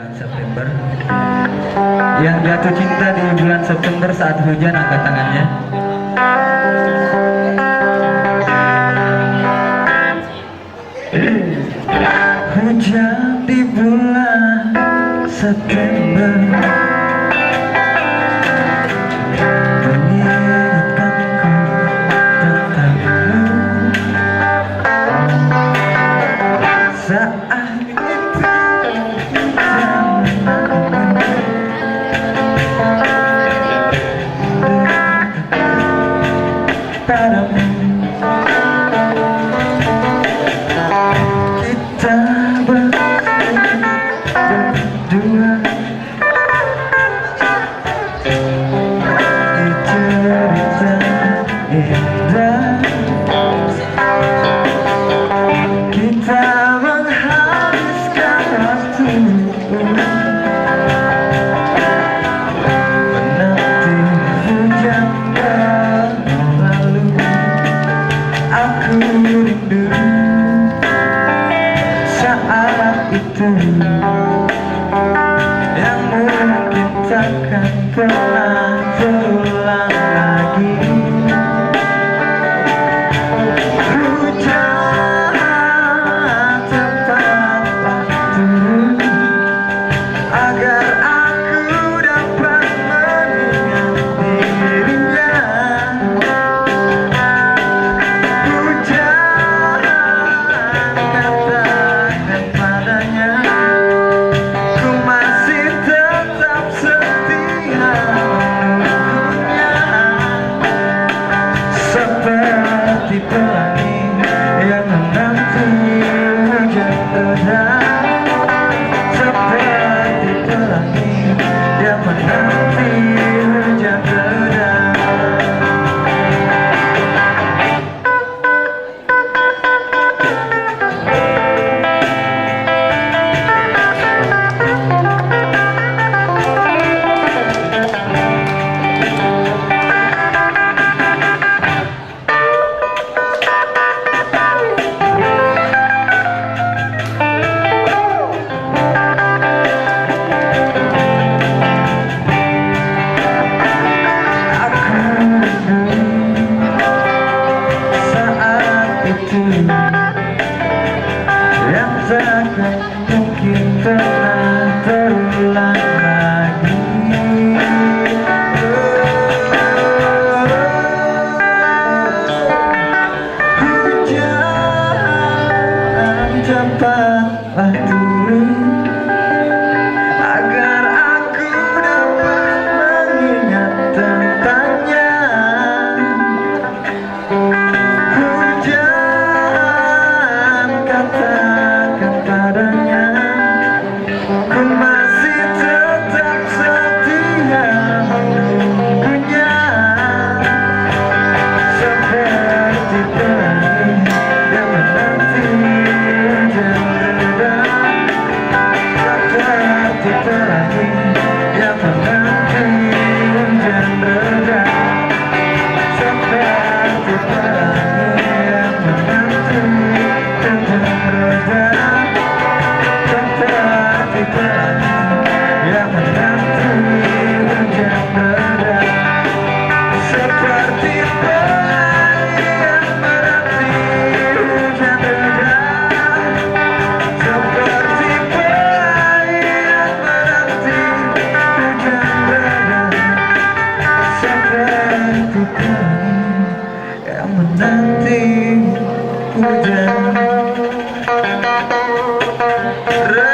bulan September. Yang jatuh cinta di bulan September saat hujan, angkat tangannya. Hujan di bulan September mengingatkanku tentangmu. Saat itu padamu, kita berdua di cerita indah. Kita menghabiskan waktu menanti hujan berlalu. Aku rindu saat itu yang mungkin takkan pernah terulang lagi. Hujan tepat waktu agar aku dapat mengingat dirinya. Hujan katakan padanya, ku masih tetap setia menunggunya. Seperti pelangi yang menanti hujan reda. Seperti pelangi yang menanti hujan reda. Yang takkan mungkin pernah terulang lagi. Hujan cepat waktu agar aku dapat mengingat tentangnya. Katakan padanya, ku masih tetap setia menunggunya. Seperti pelangi yang menanti hujan reda. Seperti pelangi yang menanti hujan reda. Seperti pelangi yang menanti hujan reda. Seperti pelangi yang menanti hujan reda. Seperti pelangi yang menanti hujan reda. Seperti pelangi yang menanti hujan reda. Seperti pelangi yang menanti hujan reda.